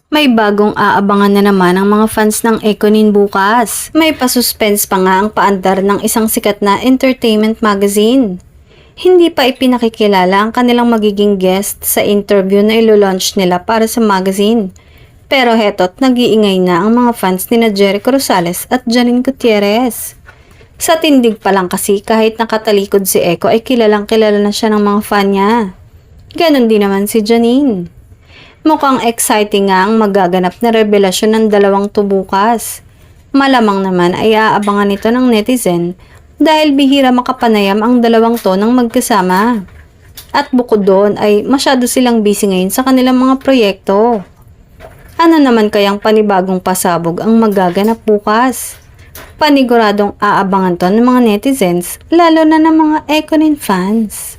May bagong aabangan na naman ang mga fans ng Ekonin bukas. May pa-suspense pa nga ang paandar ng isang sikat na entertainment magazine. Hindi pa ipinakikilala ang kanilang magiging guest sa interview na ilo-launch nila para sa magazine. Pero heto't nag-iingay na ang mga fans ni Jericho Rosales at Janine Gutierrez. Sa tindig pa lang kasi kahit nakatalikod si Eko ay kilalang kilala na siya ng mga fan niya. Ganon din naman si Janine. Mukhang exciting nga ang magaganap na revelasyon ng dalawang to bukas. Malamang naman ay aabangan ito ng netizen dahil bihira makapanayam ang dalawang to ng magkasama. At bukod doon ay masyado silang busy ngayon sa kanilang mga proyekto. Ano naman kayang panibagong pasabog ang magaganap bukas? Paniguradong aabangan to ng mga netizens lalo na ng mga Ekonin fans.